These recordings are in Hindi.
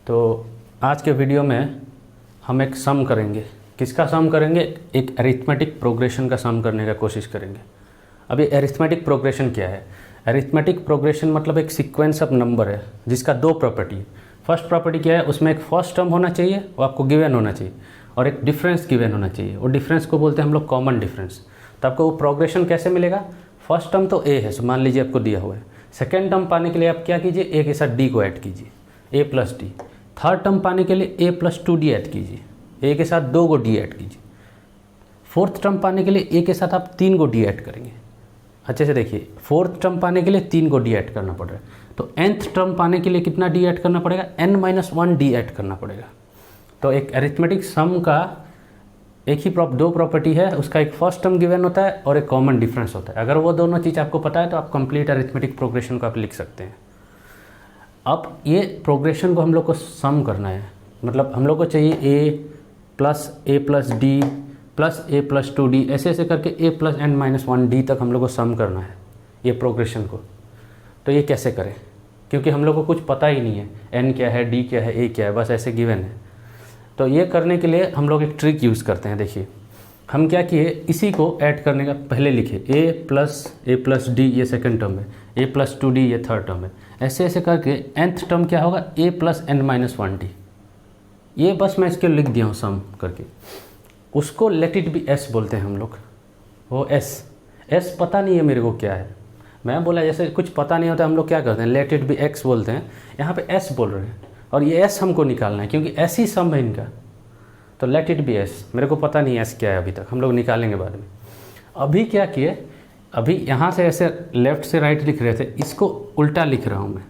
तो आज के वीडियो में हम एक सम करेंगे। किसका सम करेंगे? एक अरिथमेटिक प्रोग्रेशन का सम करने का कोशिश करेंगे। अब ये अरिथमेटिक प्रोग्रेशन क्या है? अरिथमेटिक प्रोग्रेशन मतलब एक सीक्वेंस ऑफ नंबर है जिसका दो प्रॉपर्टी है। फर्स्ट प्रॉपर्टी क्या है? उसमें एक फर्स्ट टर्म होना चाहिए, वो आपको गिवन होना चाहिए, और एक डिफरेंस गिवन होना चाहिए। और डिफरेंस को बोलते हैं हम लोग कॉमन डिफरेंस। तो आपको वो प्रोग्रेशन कैसे मिलेगा? फर्स्ट टर्म तो ए है, सो मान लीजिए आपको दिया हुआ है। सेकेंड टर्म पाने के लिए आप क्या कीजिए? ए के साथ डी को ऐड कीजिए, ए प्लस डी। थर्ड टर्म पाने के लिए ए प्लस 2d ऐड कीजिए, ए के साथ 2 को डी ऐड कीजिए। फोर्थ टर्म पाने के लिए ए के साथ आप 3 को डी ऐड करेंगे। अच्छे से देखिए, फोर्थ टर्म पाने के लिए 3 को डी ऐड करना पड़ रहा है, तो nth टर्म पाने के लिए कितना डी ऐड करना पड़ेगा? n-1 डी ऐड करना पड़ेगा। तो एक अरिथमेटिक सम का एक ही दो प्रॉपर्टी है, उसका एक फर्स्ट टर्म गिवन होता है और एक कॉमन डिफरेंस होता है। अगर वो दोनों चीज़ आपको पता है तो आप कंप्लीट अरिथमेटिक प्रोग्रेशन को आप लिख सकते हैं। अब ये प्रोग्रेशन को हम लोग को सम करना है, मतलब हम लोग को चाहिए a plus D plus a plus 2d, ऐसे ऐसे करके a प्लस n-1d तक हम लोग को सम करना है ये प्रोग्रेशन को। तो ये कैसे करें? क्योंकि हम लोग को कुछ पता ही नहीं है, n क्या है, d क्या है, a क्या है, बस ऐसे गिवन है। तो ये करने के लिए हम लोग एक ट्रिक यूज़ करते हैं। देखिए हम क्या किए, इसी को ऐड करने का पहले लिखे a प्लस d, ये सेकंड टर्म है, a प्लस 2d ये थर्ड टर्म है। ऐसे ऐसे करके nth टर्म क्या होगा? a plus n-1d। ये बस मैं इसके लिख दिया हूँ सम करके। उसको लेट इट बी s बोलते हैं हम लोग। वो s पता नहीं है मेरे को क्या है। मैं बोला जैसे कुछ पता नहीं होता हम लोग क्या करते हैं, लेट इट बी x बोलते हैं। यहाँ पे s बोल रहे हैं और ये s हमको निकालना है क्योंकि s ही सम है इनका। तो लेट इट बी s, मेरे को पता नहीं है s क्या है अभी तक, हम लोग निकालेंगे बाद में। अभी क्या किए, अभी यहाँ से ऐसे लेफ़्ट से राइट लिख रहे थे, इसको उल्टा लिख रहा हूँ मैं।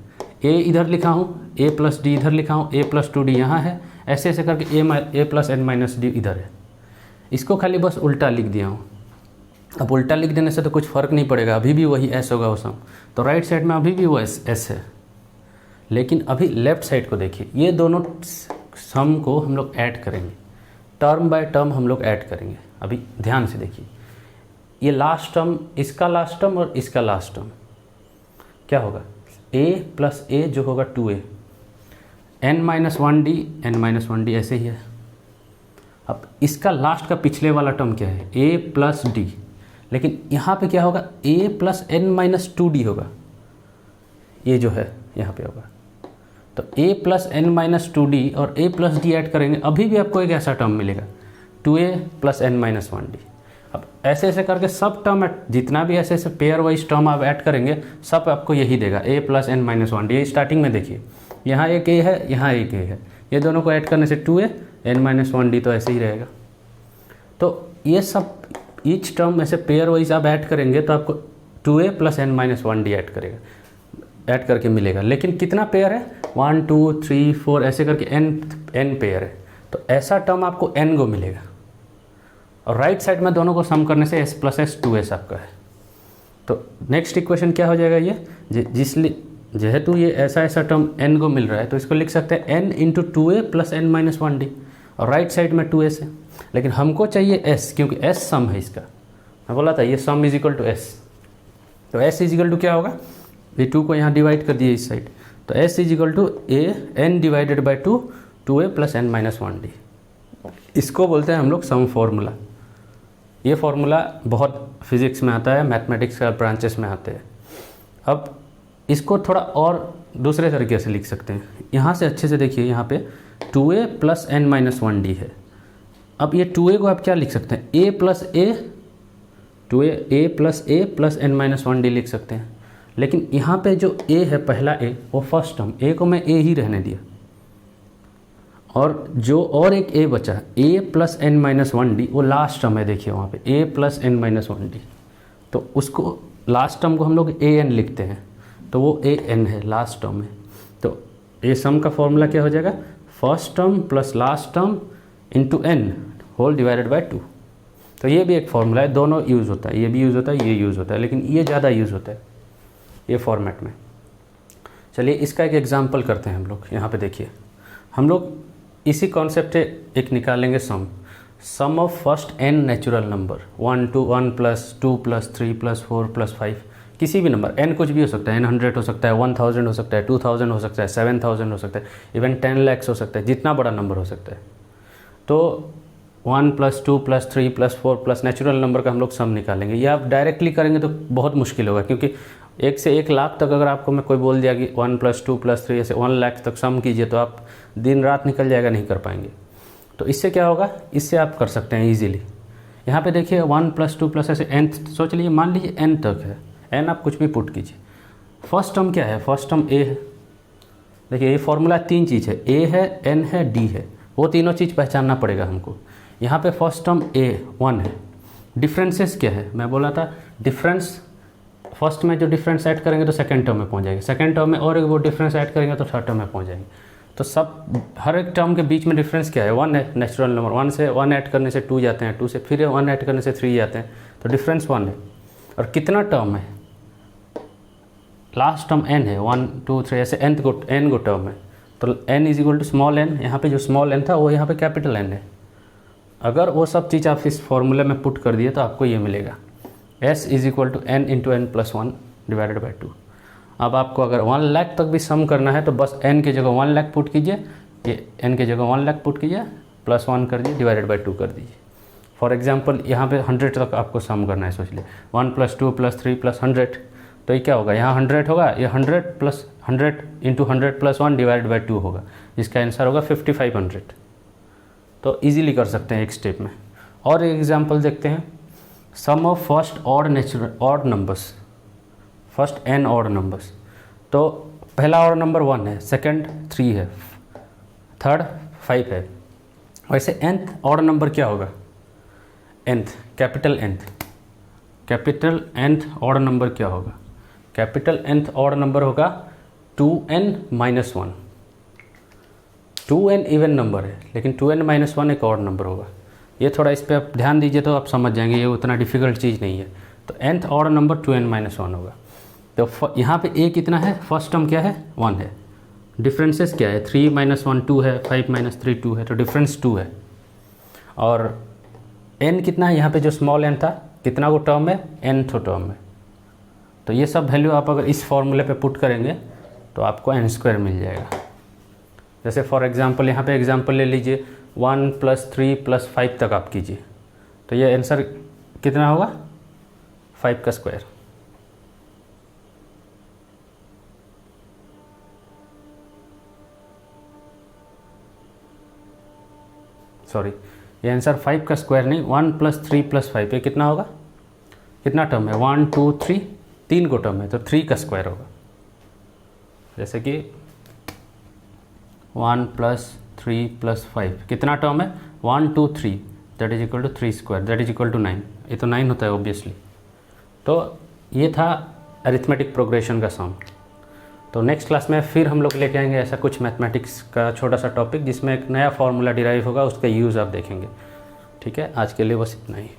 a इधर लिखा हूँ, a प्लस डी इधर लिखा हूँ, a प्लस 2d यहाँ है, ऐसे ऐसे करके a प्लस n-d इधर है। इसको खाली बस उल्टा लिख दिया हूँ। अब उल्टा लिख देने से तो कुछ फ़र्क नहीं पड़ेगा, अभी भी वही s होगा वो सम। तो राइट साइड में अभी भी वो s है, लेकिन अभी लेफ़्ट साइड को देखिए, ये दोनों सम को हम लोग ऐड करेंगे, टर्म बाय टर्म हम लोग ऐड करेंगे। अभी ध्यान से देखिए, ये लास्ट टर्म, इसका लास्ट टर्म और इसका लास्ट टर्म क्या होगा? a प्लस a जो होगा 2a, n-1d ऐसे ही है। अब इसका लास्ट का पिछले वाला टर्म क्या है? a प्लस डी, लेकिन यहाँ पे क्या होगा? a प्लस n-2d होगा, ये जो है यहाँ पे होगा। तो a प्लस n-2d और a प्लस डी ऐड करेंगे, अभी भी आपको एक ऐसा टर्म मिलेगा 2a प्लस n-1d। अब ऐसे ऐसे करके सब टर्म, जितना भी ऐसे ऐसे पेयर वाइज टर्म आप ऐड करेंगे, सब आपको यही देगा a प्लस n-1d। ये स्टार्टिंग में देखिए, यहाँ एक a है, यहाँ एक a है, ये दोनों को ऐड करने से 2a n-1d तो ऐसे ही रहेगा। तो ये सब ईच टर्म ऐसे पेयर वाइज आप ऐड करेंगे तो आपको 2a प्लस n-1d ऐड करके मिलेगा। लेकिन कितना पेयर है? 1 2 3 4 ऐसे करके n पेयर है। तो ऐसा टर्म आपको n को मिलेगा। और राइट साइड में दोनों को सम करने से s प्लस s 2s आपका है। तो नेक्स्ट इक्वेशन क्या हो जाएगा? ये जेहेतु ये ऐसा टर्म n को मिल रहा है तो इसको लिख सकते हैं n into 2a plus n-1d, और राइट साइड में 2s है। लेकिन हमको चाहिए s, क्योंकि s सम है इसका। मैं बोला था ये sum is equal to s। तो s इज इक्वल टू क्या होगा? ये 2 को यहाँ डिवाइड कर दिए इस साइड, तो s is equal to a n divided by 2a plus n-1d। इसको बोलते हैं हम लोग सम फॉर्मूला। ये फार्मूला बहुत फिजिक्स में आता है, मैथमेटिक्स का ब्रांचेस में आते हैं। अब इसको थोड़ा और दूसरे तरीके से लिख सकते हैं। यहाँ से अच्छे से देखिए, यहाँ पे 2a प्लस n-1d है। अब ये 2a को आप क्या लिख सकते हैं? a plus a, 2a plus a plus n-1d लिख सकते हैं। लेकिन यहाँ पे जो a है, पहला a, वो फर्स्ट टर्म, a को मैं a ही रहने दिया, और जो और एक a बचा a प्लस n-1d, वो लास्ट टर्म है। देखिए वहाँ पे a प्लस n-1d, तो उसको लास्ट टर्म को हम लोग an लिखते हैं, तो वो an है, लास्ट टर्म है। तो ये सम का फॉर्मूला क्या हो जाएगा? First term plus last term into n whole divided by 2। तो ये भी एक फॉर्मूला है, दोनों यूज़ होता है, ये भी यूज़ होता है, ये यूज़ होता है, लेकिन ये ज़्यादा यूज़ होता है ये फॉर्मेट में। चलिए इसका एक एग्जांपल करते हैं हम लोग। यहाँ पे देखिए, हम लोग इसी कॉन्सेप्ट से एक निकालेंगे sum of first n natural number 1 to 1 plus 2 plus 3 plus 4 plus 5 किसी भी नंबर n कुछ भी हो सकता है, n 100 हो सकता है, 1000 हो सकता है, 2000 हो सकता है, 7000 हो सकता है, इवन 10 lakhs हो सकता है, जितना बड़ा नंबर हो सकता है। तो 1 + 2 + 3 + 4 प्लस नेचुरल नंबर का हम लोग सम निकालेंगे। ये आप डायरेक्टली करेंगे तो बहुत मुश्किल होगा, क्योंकि 1 से 1 लाख तक अगर आपको मैं कोई बोल दिया कि 1 + 2 + 3 ऐसे 1 लाख तक सम कीजिए तो आप दिन रात निकल जाएगा, नहीं कर पाएंगे। तो इससे क्या होगा, इससे आप कर सकते हैं ईजिली। यहाँ पे देखिए 1 + 2 प्लस ऐसे n सोच लीजिए, मान लीजिए n तक है, n आप कुछ भी पुट कीजिए। फर्स्ट टर्म क्या है, फर्स्ट टर्म a है। देखिए ये फॉर्मूला 3 चीज़ है, a है, n है, d है, वो तीनों चीज़ पहचानना पड़ेगा हमको। यहाँ पे फर्स्ट टर्म a 1 है। डिफरेंसेस क्या है, मैं बोला था डिफरेंस, फर्स्ट में जो डिफरेंस ऐड करेंगे तो सेकंड टर्म में पहुँच जाएंगे, सेकंड टर्म में और वो डिफरेंस ऐड करेंगे तो थर्ड टर्म में पहुँच जाएंगे। तो सब हर एक टर्म के बीच में डिफरेंस क्या है, 1 है। नेचुरल नंबर 1 से 1 ऐड करने से 2 जाते हैं, 2 से फिर 1 ऐड करने से 3 जाते हैं, तो डिफरेंस 1 है। और कितना टर्म है, लास्ट टर्म n है, 1 2 3 ऐसे n गो टर्म है। तो n = स्मॉल n, यहाँ पे जो स्मॉल n था वो यहाँ पे कैपिटल N है। अगर वो सब चीज़ आप इस फॉर्मूले में पुट कर दिए तो आपको ये मिलेगा, s = n × n + 1 / 2। अब आपको अगर 1 लाख तक भी सम करना है तो बस n की जगह 1 लाख पुट कीजिए, ये n की जगह 1 लाख पुट कीजिए, +1 कर दीजिए, / 2 कर दीजिए। फॉर एग्जांपल यहाँ पे 100 तक आपको सम करना है, सोच लीजिए 1 + 2 + 3 + 100, तो ये क्या होगा, यहाँ 100 होगा, ये 100 + 100 × 100 + 1 / 2 होगा, जिसका आंसर होगा 5500। तो ईजिली कर सकते हैं एक स्टेप में। और एक एग्जाम्पल देखते हैं, sum of first odd numbers, first n odd numbers. तो पहला ऑड नंबर 1 है, सेकंड 3 है, थर्ड 5 है। वैसे nth ऑड नंबर क्या होगा, nth capital nth odd number क्या होगा, कैपिटल nth ऑड नंबर होगा 2n - 1। 2n इवन नंबर है, लेकिन 2n - 1 एक ऑड नंबर होगा। ये थोड़ा इस पर आप ध्यान दीजिए तो आप समझ जाएंगे, ये उतना डिफ़िकल्ट चीज़ नहीं है। तो nth ऑड नंबर 2n - 1 होगा। तो यहाँ पे a कितना है, फर्स्ट टर्म क्या है, 1 है। डिफरेंसेस क्या है, 3 - 1 2 है, 5 - 3 2 है, तो डिफरेंस 2 है। और n कितना है, यहाँ पे जो स्मॉल n था, कितना वो टर्म है, nth टर्म है। तो ये सब वैल्यू आप अगर इस फॉर्मूले पे पुट करेंगे तो आपको n² मिल जाएगा। जैसे फॉर एग्जांपल यहाँ पे एग्जांपल ले लीजिए, 1 + 3 + 5 तक आप कीजिए, तो ये आंसर कितना होगा, 5 का स्क्वायर। सॉरी, ये आंसर 5 का स्क्वायर नहीं, 1 + 3 + 5, ये कितना होगा, कितना टर्म है, 1 2 3, 3 को टर्म है, तो 3 का स्क्वायर होगा। जैसे कि 1 + 3 + 5 कितना टर्म है, 1 2 3, that is equal to 3² that is equal to 9। ये तो 9 होता है ऑब्वियसली। तो ये था अरिथमेटिक प्रोग्रेशन का सम। तो नेक्स्ट क्लास में फिर हम लोग लेके आएंगे ऐसा कुछ मैथमेटिक्स का छोटा सा टॉपिक, जिसमें एक नया फार्मूला डिराइव होगा, उसका यूज़ आप देखेंगे। ठीक है, आज के लिए बस इतना ही।